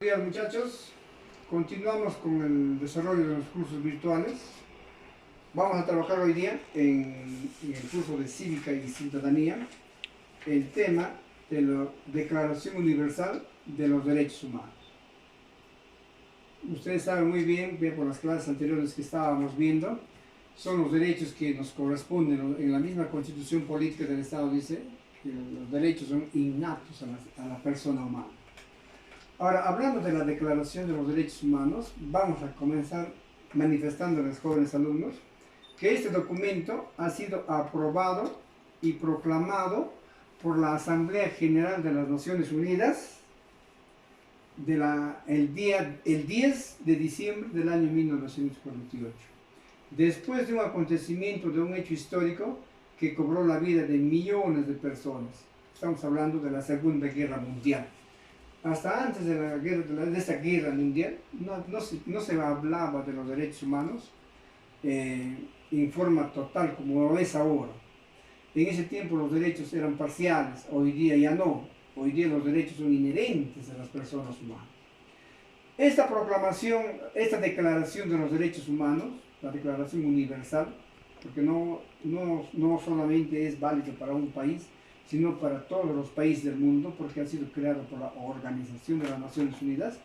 Buenos días muchachos, continuamos con el desarrollo de los cursos virtuales. Vamos a trabajar hoy día en el curso de Cívica y Ciudadanía el tema de la Declaración Universal de los Derechos Humanos. Ustedes saben muy bien por las clases anteriores que estábamos viendo, son los derechos que nos corresponden. En la misma Constitución Política del Estado dice que los derechos son innatos a la persona humana. Ahora, hablando de la Declaración de los Derechos Humanos, vamos a comenzar manifestando a los jóvenes alumnos que este documento ha sido aprobado y proclamado por la Asamblea General de las Naciones Unidas el 10 de diciembre del año 1948, después de un acontecimiento, de un hecho histórico que cobró la vida de millones de personas. Estamos hablando de la Segunda Guerra Mundial. Hasta antes de esta guerra mundial no se hablaba de los derechos humanos en forma total como lo es ahora. En ese tiempo los derechos eran parciales, hoy día ya no. Hoy día los derechos son inherentes a las personas humanas. Esta proclamación, esta declaración de los derechos humanos, la Declaración Universal, porque no solamente es válida para un país, sino para todos los países del mundo, porque ha sido creado por la Organización de las Naciones Unidas,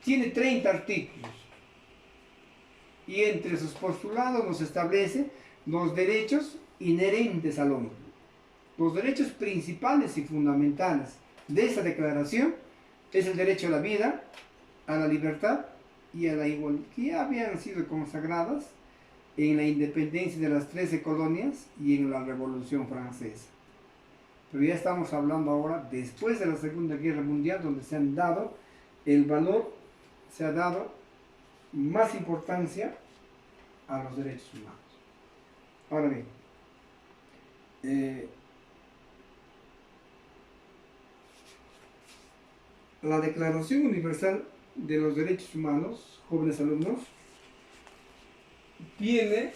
tiene 30 artículos. Y entre sus postulados nos establece los derechos inherentes al hombre. Los derechos principales y fundamentales de esta declaración es el derecho a la vida, a la libertad y a la igualdad, que ya habían sido consagradas en la independencia de las 13 colonias y en la Revolución Francesa. Pero ya estamos hablando ahora después de la Segunda Guerra Mundial, donde se han dado el valor, se ha dado más importancia a los derechos humanos. Ahora bien, la Declaración Universal de los Derechos Humanos, jóvenes alumnos, tiene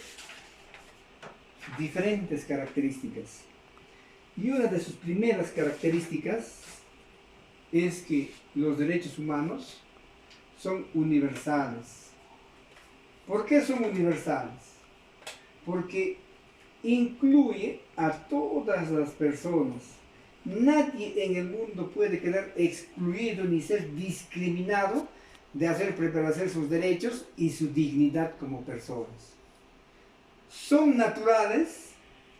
diferentes características. Y una de sus primeras características es que los derechos humanos son universales. ¿Por qué son universales? Porque incluye a todas las personas. Nadie en el mundo puede quedar excluido ni ser discriminado de hacer prevalecer sus derechos y su dignidad como personas. Son naturales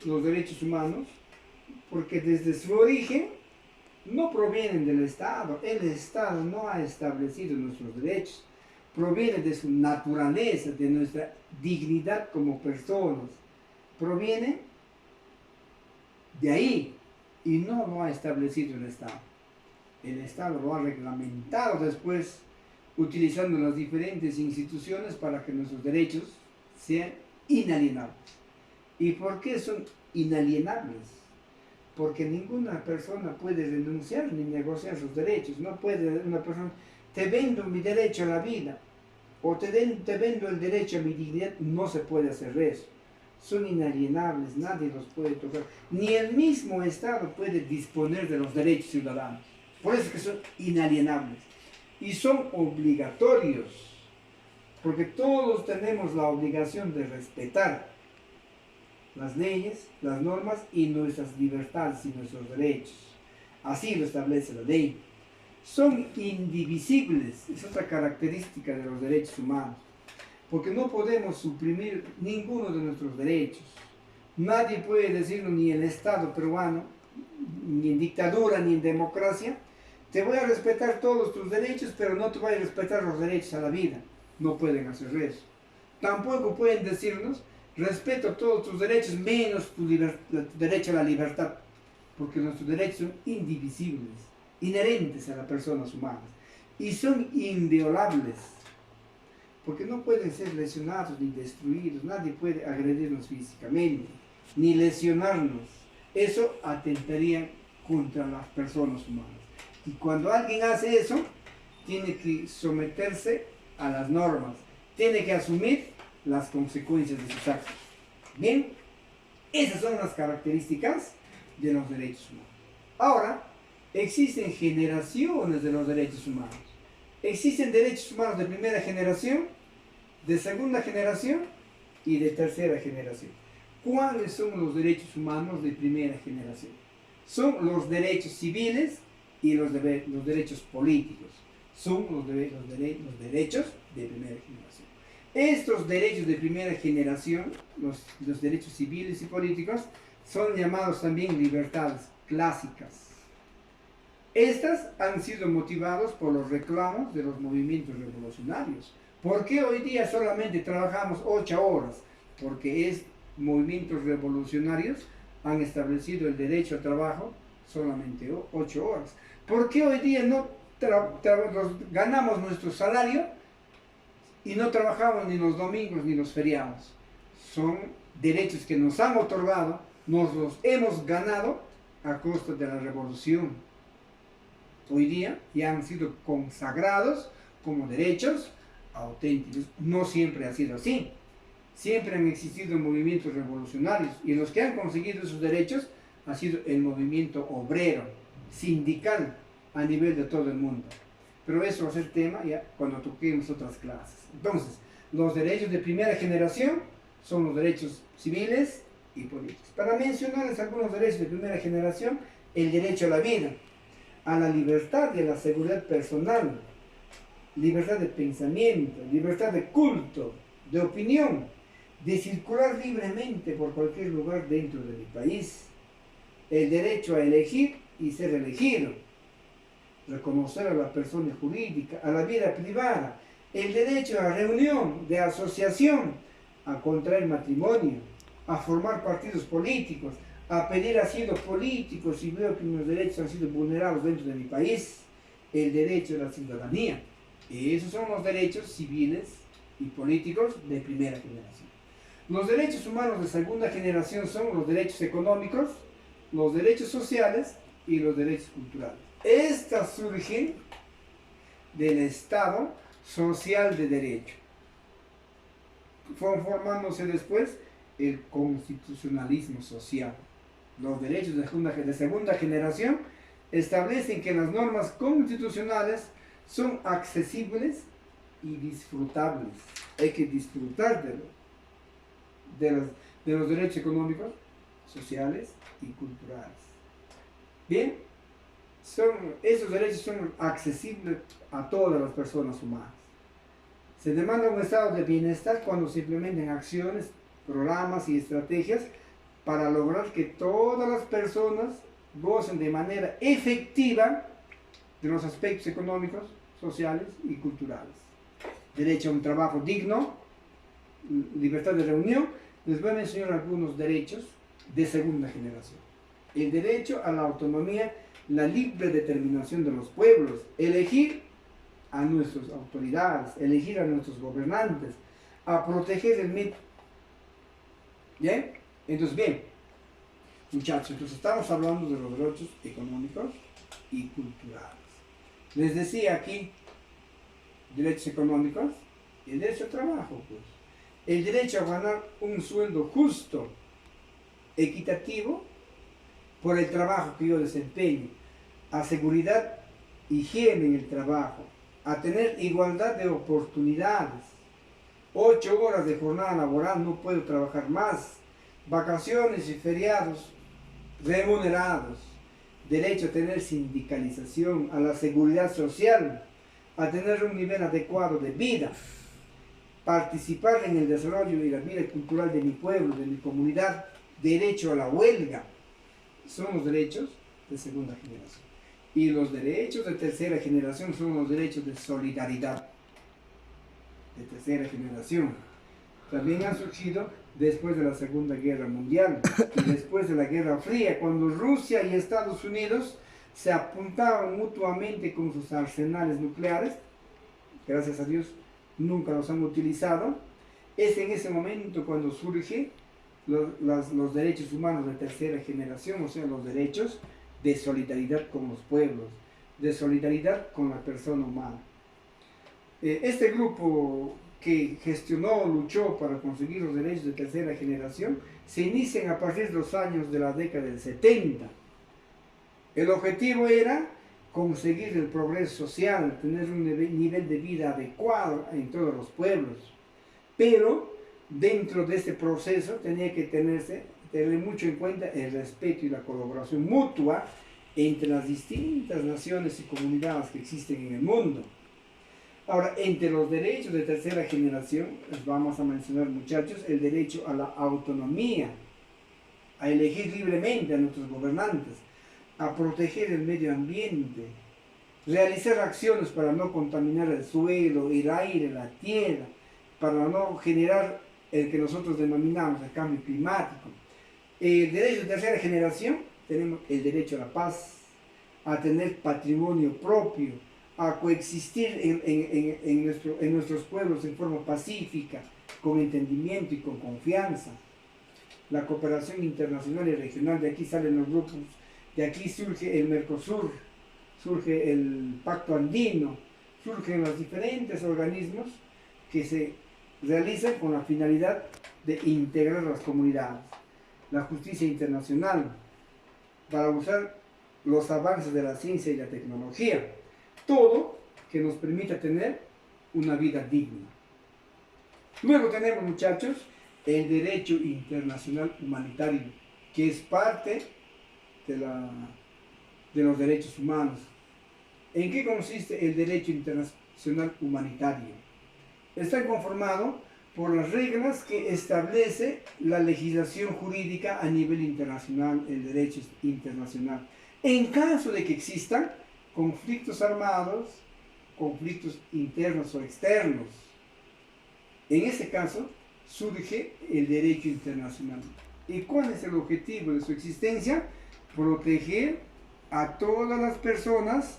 los derechos humanos, porque desde su origen no provienen del Estado. El Estado no ha establecido nuestros derechos. Proviene de su naturaleza, de nuestra dignidad como personas. Proviene de ahí y no lo ha establecido el Estado. El Estado lo ha reglamentado después, utilizando las diferentes instituciones para que nuestros derechos sean inalienables. ¿Y por qué son inalienables? Porque ninguna persona puede renunciar ni negociar sus derechos. No puede una persona, te vendo mi derecho a la vida, o te vendo el derecho a mi dignidad. No se puede hacer eso. Son inalienables, nadie los puede tocar. Ni el mismo Estado puede disponer de los derechos ciudadanos. Por eso es que son inalienables. Y son obligatorios, porque todos tenemos la obligación de respetar las leyes, las normas y nuestras libertades y nuestros derechos. Así lo establece la ley. Son indivisibles, es otra característica de los derechos humanos, porque no podemos suprimir ninguno de nuestros derechos. Nadie puede decirnos, ni el Estado peruano, ni en dictadura, ni en democracia, te voy a respetar todos tus derechos, pero no te voy a respetar los derechos a la vida. No pueden hacer eso. Tampoco pueden decirnos, respeto todos tus derechos, menos tu derecho a la libertad, porque nuestros derechos son indivisibles, inherentes a las personas humanas, y son inviolables, porque no pueden ser lesionados ni destruidos. Nadie puede agredirnos físicamente, ni lesionarnos. Eso atentaría contra las personas humanas. Y cuando alguien hace eso, tiene que someterse a las normas, tiene que asumir las consecuencias de sus actos. Bien, esas son las características de los derechos humanos. Ahora, existen generaciones de los derechos humanos. Existen derechos humanos de primera generación, de segunda generación y de tercera generación. ¿Cuáles son los derechos humanos de primera generación? Son los derechos civiles y los derechos políticos. Son los derechos de primera generación. Estos derechos de primera generación, los derechos civiles y políticos, son llamados también libertades clásicas. Estas han sido motivadas por los reclamos de los movimientos revolucionarios. ¿Por qué hoy día solamente trabajamos 8 horas? Porque movimientos revolucionarios han establecido el derecho al trabajo solamente 8 horas. ¿Por qué hoy día no ganamos nuestro salario y no trabajamos ni los domingos ni los feriados? Son derechos que nos han otorgado, nos los hemos ganado a costa de la revolución. Hoy día ya han sido consagrados como derechos auténticos. No siempre ha sido así. Siempre han existido movimientos revolucionarios y los que han conseguido esos derechos ha sido el movimiento obrero, sindical, a nivel de todo el mundo. Pero eso va a ser tema ya cuando toquemos otras clases. Entonces, los derechos de primera generación son los derechos civiles y políticos. Para mencionarles algunos derechos de primera generación, el derecho a la vida, a la libertad y a la seguridad personal, libertad de pensamiento, libertad de culto, de opinión, de circular libremente por cualquier lugar dentro de mi país, el derecho a elegir y ser elegido, reconocer a la persona jurídica, a la vida privada, el derecho a reunión, de asociación, a contraer matrimonio, a formar partidos políticos, a pedir asilo político si veo que mis derechos han sido vulnerados dentro de mi país, el derecho a la ciudadanía. Esos son los derechos civiles y políticos de primera generación. Los derechos humanos de segunda generación son los derechos económicos, los derechos sociales y los derechos culturales. Estas surgen del Estado social de derecho. Fueron formándose después el constitucionalismo social. Los derechos de segunda generación establecen que las normas constitucionales son accesibles y disfrutables. Hay que disfrutar de los derechos económicos, sociales y culturales. Bien, esos derechos son accesibles a todas las personas humanas. Se demanda un estado de bienestar cuando se implementen acciones, programas y estrategias para lograr que todas las personas gocen de manera efectiva de los aspectos económicos, sociales y culturales. Derecho a un trabajo digno, libertad de reunión. Les voy a mencionar algunos derechos de segunda generación. El derecho a la autonomía, la libre determinación de los pueblos, elegir a nuestras autoridades, elegir a nuestros gobernantes, a proteger el medio. ¿Bien? Entonces, bien, muchachos, entonces estamos hablando de los derechos económicos y culturales. Les decía aquí, derechos económicos, el derecho al trabajo, pues. El derecho a ganar un sueldo justo, equitativo, por el trabajo que yo desempeño, a seguridad, higiene en el trabajo, a tener igualdad de oportunidades, 8 horas de jornada laboral, no puedo trabajar más, vacaciones y feriados remunerados, derecho a tener sindicalización, a la seguridad social, a tener un nivel adecuado de vida, participar en el desarrollo y la vida cultural de mi pueblo, de mi comunidad, derecho a la huelga. Son los derechos de segunda generación. Y los derechos de tercera generación son los derechos de solidaridad de tercera generación. También han surgido después de la Segunda Guerra Mundial y después de la Guerra Fría, cuando Rusia y Estados Unidos se apuntaban mutuamente con sus arsenales nucleares. Gracias a Dios nunca los han utilizado. Es en ese momento cuando surgen los derechos humanos de tercera generación, o sea, los derechos de solidaridad con los pueblos, de solidaridad con la persona humana. Este grupo que gestionó, luchó para conseguir los derechos de tercera generación, se inician a partir de los años de la década del 70. El objetivo era conseguir el progreso social, tener un nivel de vida adecuado en todos los pueblos. Pero dentro de este proceso tenía que tener mucho en cuenta el respeto y la colaboración mutua entre las distintas naciones y comunidades que existen en el mundo. Ahora, entre los derechos de tercera generación, les vamos a mencionar, muchachos, el derecho a la autonomía, a elegir libremente a nuestros gobernantes, a proteger el medio ambiente, realizar acciones para no contaminar el suelo, el aire, la tierra, para no generar el que nosotros denominamos el cambio climático. El derecho de tercera generación, tenemos el derecho a la paz, a tener patrimonio propio, a coexistir en nuestros pueblos en forma pacífica, con entendimiento y con confianza. La cooperación internacional y regional, de aquí salen los grupos, de aquí surge el Mercosur, surge el Pacto Andino, surgen los diferentes organismos que se realizan con la finalidad de integrar las comunidades. La justicia internacional, para usar los avances de la ciencia y la tecnología, todo que nos permita tener una vida digna. Luego tenemos, muchachos, el derecho internacional humanitario, que es parte de los derechos humanos. ¿En qué consiste el derecho internacional humanitario? Está conformado por las reglas que establece la legislación jurídica a nivel internacional, el derecho internacional. En caso de que existan conflictos armados, conflictos internos o externos, en ese caso surge el derecho internacional. ¿Y cuál es el objetivo de su existencia? Proteger a todas las personas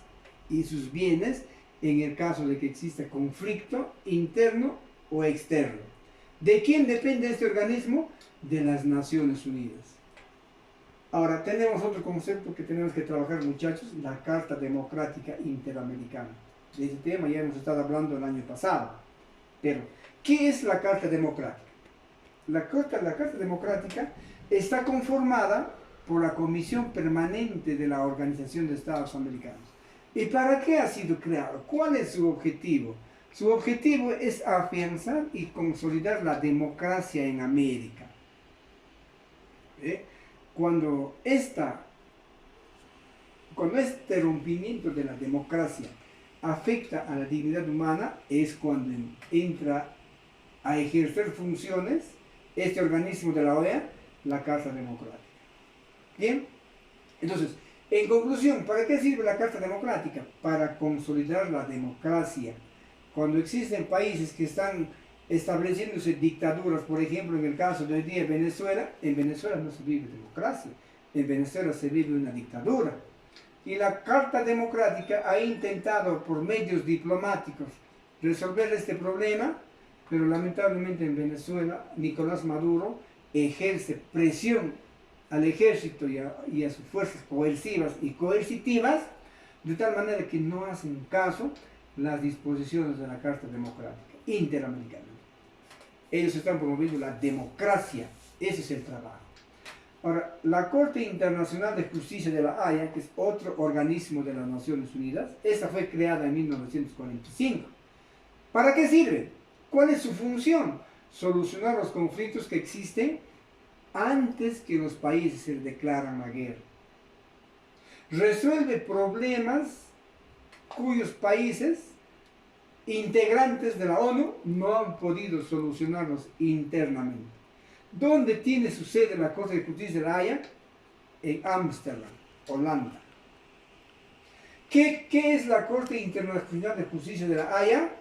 y sus bienes en el caso de que exista conflicto interno o externo. ¿De quién depende este organismo? De las Naciones Unidas. Ahora, tenemos otro concepto que tenemos que trabajar, muchachos, la Carta Democrática Interamericana. De ese tema ya hemos estado hablando el año pasado. Pero, ¿qué es la Carta Democrática? La Carta Democrática está conformada por la Comisión Permanente de la Organización de Estados Americanos. ¿Y para qué ha sido creado? ¿Cuál es su objetivo? Su objetivo es afianzar y consolidar la democracia en América. Cuando este rompimiento de la democracia afecta a la dignidad humana, es cuando entra a ejercer funciones este organismo de la OEA, la Carta Democrática. ¿Bien? Entonces, en conclusión, ¿para qué sirve la Carta Democrática? Para consolidar la democracia. Cuando existen países que están estableciéndose dictaduras, por ejemplo, en el caso de hoy día Venezuela, en Venezuela no se vive democracia, en Venezuela se vive una dictadura. Y la Carta Democrática ha intentado por medios diplomáticos resolver este problema, pero lamentablemente en Venezuela Nicolás Maduro ejerce presión al ejército y a sus fuerzas coercivas y coercitivas, de tal manera que no hacen caso las disposiciones de la Carta Democrática Interamericana. Ellos están promoviendo la democracia, ese es el trabajo. Ahora, la Corte Internacional de Justicia de la Haya, que es otro organismo de las Naciones Unidas, esta fue creada en 1945. ¿Para qué sirve? ¿Cuál es su función? Solucionar los conflictos que existen antes que los países se declaran la guerra. Resuelve problemas cuyos países integrantes de la ONU no han podido solucionarlos internamente. ¿Dónde tiene su sede la Corte de Justicia de la Haya? En Ámsterdam, Holanda. ¿Qué es la Corte Internacional de Justicia de la Haya?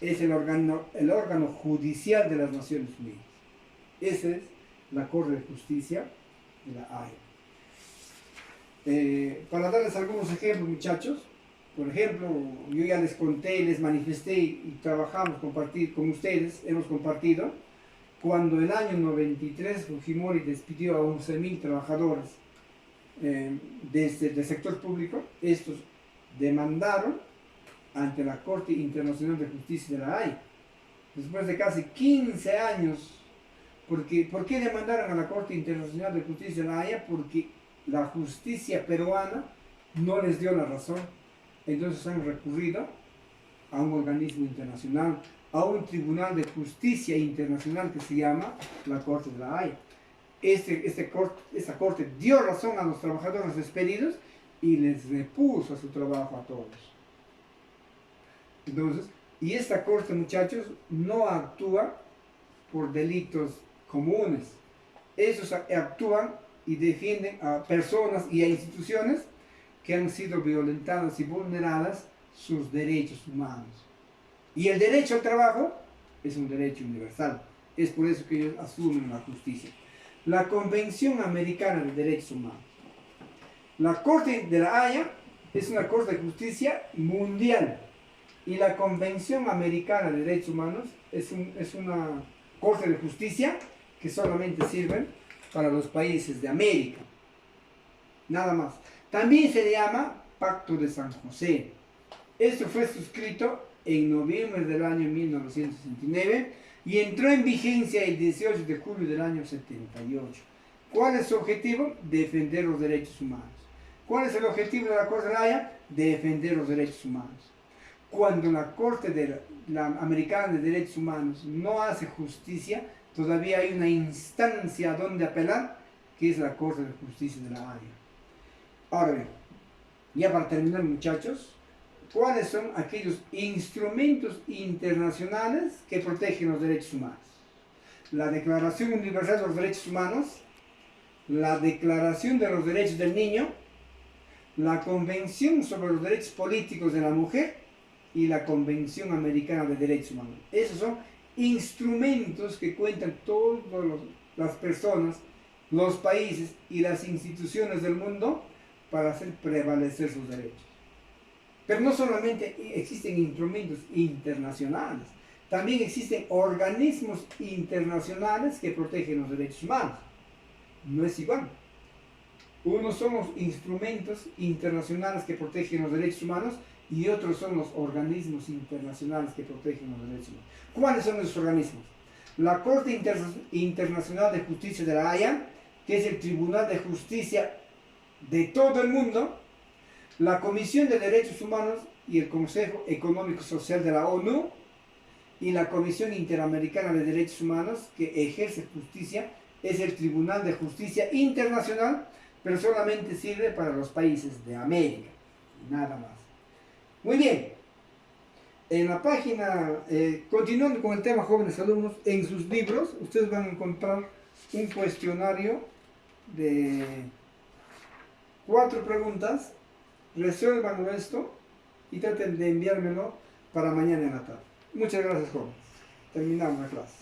Es el órgano judicial de las Naciones Unidas. Esa es la Corte de Justicia de la Haya. Para darles algunos ejemplos, muchachos, por ejemplo, yo ya les conté, les manifesté y trabajamos con ustedes, hemos compartido, cuando en el año 93 Fujimori despidió a 11.000 trabajadores del sector público, estos demandaron ante la Corte Internacional de Justicia de la Haya. Después de casi 15 años, ¿por qué demandaron a la Corte Internacional de Justicia de la Haya? Porque la justicia peruana no les dio la razón. Entonces han recurrido a un organismo internacional, a un tribunal de justicia internacional que se llama la Corte de la Haya. Esta corte dio razón a los trabajadores despedidos y les repuso a su trabajo a todos. Entonces, y esta corte, muchachos, no actúa por delitos comunes. Ellos actúan y defienden a personas y a instituciones que han sido violentadas y vulneradas sus derechos humanos. Y el derecho al trabajo es un derecho universal. Es por eso que ellos asumen la justicia. La Convención Americana de Derechos Humanos. La Corte de la Haya es una corte de justicia mundial. Y la Convención Americana de Derechos Humanos es una corte de justicia que solamente sirve para los países de América. Nada más. También se le llama Pacto de San José. Esto fue suscrito en noviembre del año 1969 y entró en vigencia el 18 de julio del año 78. ¿Cuál es su objetivo? Defender los derechos humanos. ¿Cuál es el objetivo de la Corte de la Haya? Defender los derechos humanos. Cuando la Corte Americana de Derechos Humanos no hace justicia, todavía hay una instancia donde apelar, que es la Corte de Justicia de la Haya. Ahora bien, ya para terminar, muchachos, ¿cuáles son aquellos instrumentos internacionales que protegen los derechos humanos? La Declaración Universal de los Derechos Humanos, la Declaración de los Derechos del Niño, la Convención sobre los Derechos Políticos de la Mujer y la Convención Americana de Derechos Humanos. Esos son instrumentos que cuentan todas las personas, los países y las instituciones del mundo para hacer prevalecer sus derechos. Pero no solamente existen instrumentos internacionales, también existen organismos internacionales que protegen los derechos humanos. No es igual. Unos son los instrumentos internacionales que protegen los derechos humanos y otros son los organismos internacionales que protegen los derechos humanos. ¿Cuáles son esos organismos? La Corte Internacional de Justicia de la Haya, que es el Tribunal de Justicia de todo el mundo, la Comisión de Derechos Humanos y el Consejo Económico Social de la ONU, y la Comisión Interamericana de Derechos Humanos, que ejerce justicia, es el Tribunal de Justicia Internacional, pero solamente sirve para los países de América, nada más. Muy bien, en la página, continuando con el tema jóvenes alumnos, en sus libros ustedes van a encontrar un cuestionario de 4 preguntas. Resuelvan esto y traten de enviármelo para mañana en la tarde. Muchas gracias, jóvenes. Terminamos la clase.